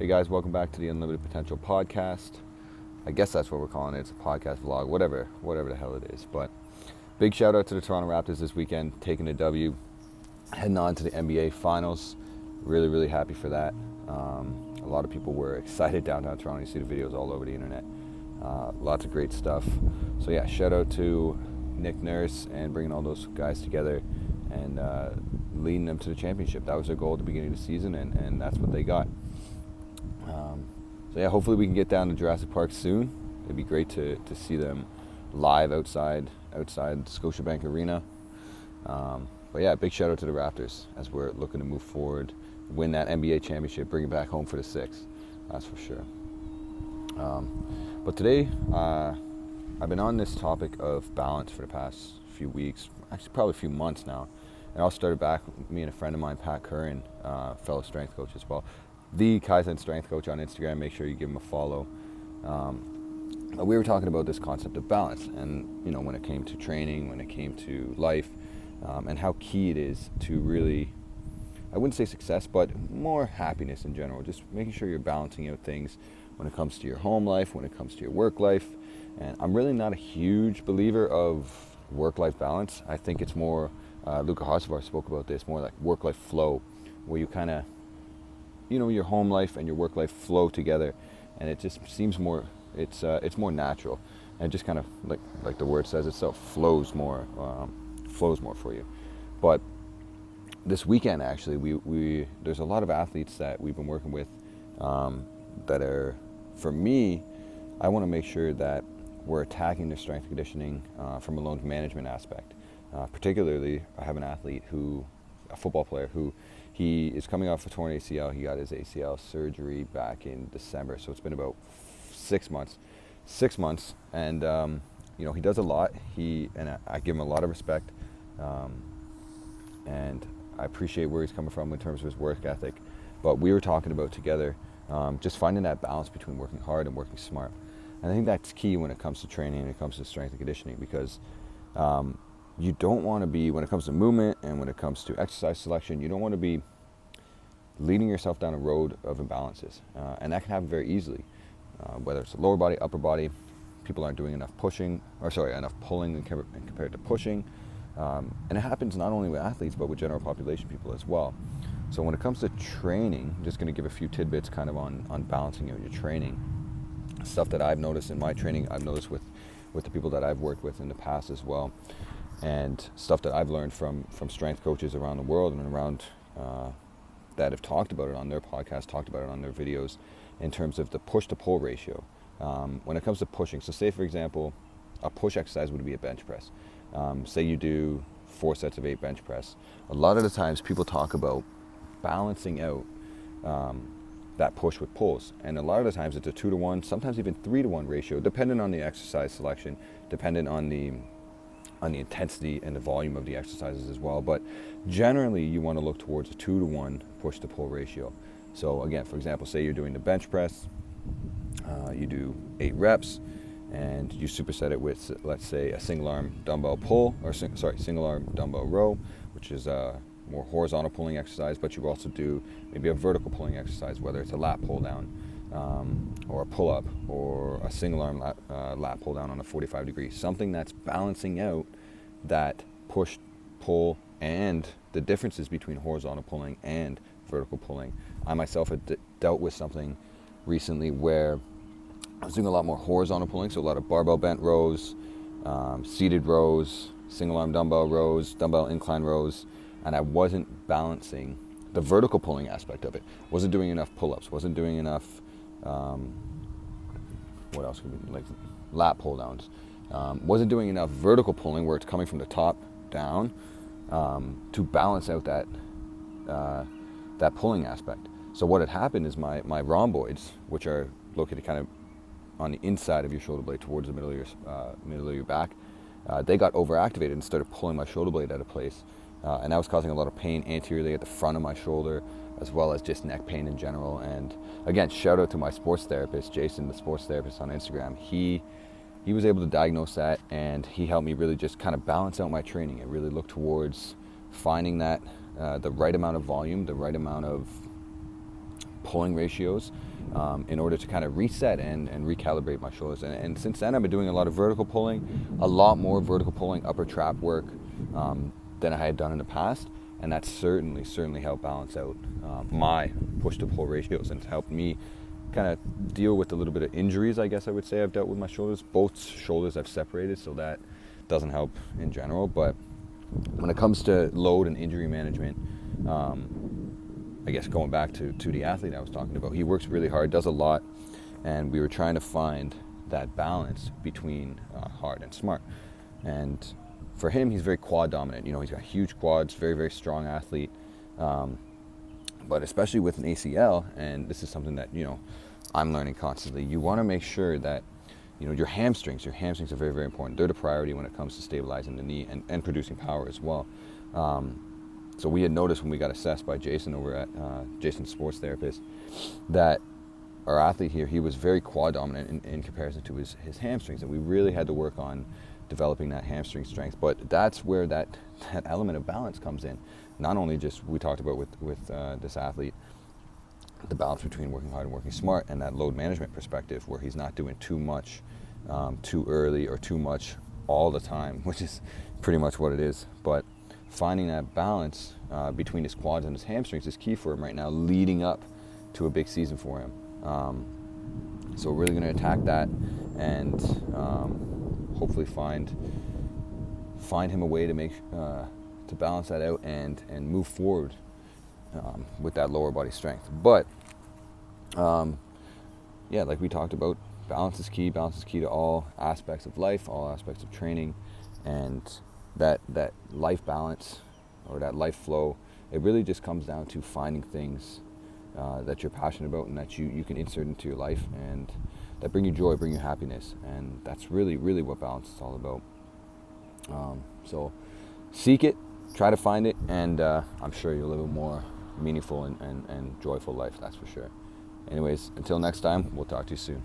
Hey guys, welcome back to the Unlimited Potential podcast. I guess that's what we're calling it. It's a podcast vlog, whatever the hell it is. But big shout out to the Toronto Raptors this weekend, taking a W, heading on to the NBA Finals. Really happy for that. A lot of people were excited downtown Toronto. You see the videos all over the internet. Lots of great stuff. So yeah, shout out to Nick Nurse and bringing all those guys together and leading them to the championship. That was their goal at the beginning of the season, and that's what they got. So yeah, hopefully we can get down to Jurassic Park soon. It'd be great to see them live outside Scotiabank Arena. But yeah, big shout out to the Raptors as we're looking to move forward, win that NBA championship, bring it back home for the sixth. That's for sure. But today, I've been on this topic of balance for the past few weeks, actually probably a few months now. It all started back with me and a friend of mine, Pat Curran, fellow strength coach as well. The Kaizen Strength Coach on Instagram. Make sure you give him a follow. We were talking about this concept of balance, and when it came to training, when it came to life, and how key it is to really, I wouldn't say success, but more happiness in general. Just making sure you're balancing out things when it comes to your home life, when it comes to your work life. And I'm really not a huge believer of work-life balance. I think it's more, Luka Hocevar spoke about this, more like work-life flow, where you kind of, your home life and your work life flow together, and it just seems more, it's more natural, and it just kind of like the word says itself, flows more for you. But this weekend, actually, we there's a lot of athletes that we've been working with that are, for me, I want to make sure that we're attacking their strength and conditioning from a load management aspect. Particularly, I have an athlete a football player who, he is coming off a torn ACL. He got his ACL surgery back in December, so it's been about 6 months. And he does a lot. I give him a lot of respect, and I appreciate where he's coming from in terms of his work ethic. But we were talking about together just finding that balance between working hard and working smart. And I think that's key when it comes to training and it comes to strength and conditioning, because you don't want to be, when it comes to movement and when it comes to exercise selection, you don't want to be leading yourself down a road of imbalances. And that can happen very easily, whether it's the lower body, upper body. People aren't doing enough pulling compared to pushing. And it happens not only with athletes, but with general population people as well. So when it comes to training, I'm just going to give a few tidbits kind of on balancing out your training. Stuff that I've noticed in my training, I've noticed with the people that I've worked with in the past as well. And stuff that I've learned from strength coaches around the world and around that have talked about it on their podcast, talked about it on their videos, in terms of the push to pull ratio. When it comes to pushing, so say for example, a push exercise would be a bench press. Say you do 4 sets of 8 bench press. A lot of the times people talk about balancing out that push with pulls, and a lot of the times it's a 2-to-1, sometimes even 3-to-1 ratio, depending on the exercise selection, dependent on the intensity and the volume of the exercises as well. But generally you want to look towards a 2-to-1 push to pull ratio. So again, for example, say you're doing the bench press, you do 8 reps, and you superset it with, let's say, a single arm dumbbell pull, single arm dumbbell row, which is a more horizontal pulling exercise, but you also do maybe a vertical pulling exercise, whether it's a lat pull down, or a pull-up, or a single arm lat pull down on a 45 degree, something that's balancing out that push, pull, and the differences between horizontal pulling and vertical pulling. I myself had dealt with something recently where I was doing a lot more horizontal pulling, so a lot of barbell bent rows, seated rows, single arm dumbbell rows, dumbbell incline rows, and I wasn't balancing the vertical pulling aspect of it. Wasn't doing enough pull-ups, wasn't doing enough what else could be, like lat pull downs. Wasn't doing enough vertical pulling where it's coming from the top down to balance out that pulling aspect. So what had happened is my rhomboids, which are located kind of on the inside of your shoulder blade towards the middle of your back, they got overactivated and started pulling my shoulder blade out of place. And that was causing a lot of pain anteriorly at the front of my shoulder, as well as just neck pain in general. And again, shout out to my sports therapist, Jason, the sports therapist on Instagram. He was able to diagnose that, and he helped me really just kind of balance out my training and really look towards finding that the right amount of volume, the right amount of pulling ratios in order to kind of reset and recalibrate my shoulders. And since then, I've been doing a lot of vertical pulling, a lot more vertical pulling, upper trap work than I had done in the past. And that's certainly helped balance out my push to pull ratios, and it's helped me kind of deal with a little bit of injuries, I guess I would say I've dealt with my shoulders. Both shoulders I've separated, so that doesn't help in general. But when it comes to load and injury management, I guess going back to the athlete I was talking about, he works really hard, does a lot, and we were trying to find that balance between hard and smart. And for him, he's very quad dominant. You know, he's got huge quads, very strong athlete. But especially with an ACL, and this is something that, you know, I'm learning constantly, you want to make sure that, you know, your hamstrings are very important. They're the priority when it comes to stabilizing the knee and producing power as well. So we had noticed when we got assessed by Jason over at Jason Sports Therapist that our athlete here, he was very quad dominant in comparison to his hamstrings, and we really had to work on developing that hamstring strength. But that's where that element of balance comes in. Not only just we talked about with this athlete, the balance between working hard and working smart, and that load management perspective where he's not doing too much too early or too much all the time, which is pretty much what it is. But finding that balance between his quads and his hamstrings is key for him right now, leading up to a big season for him. So we're really going to attack that and hopefully find him a way to make to balance that out and move forward with that lower body strength. But yeah, like we talked about, balance is key. Balance is key to all aspects of life, all aspects of training, and that life balance or that life flow, it really just comes down to finding things that you're passionate about and that you can insert into your life and that bring you joy, bring you happiness. And that's really what balance is all about. So seek it, try to find it, and I'm sure you'll live a more meaningful and joyful life, that's for sure. Anyways, until next time, we'll talk to you soon.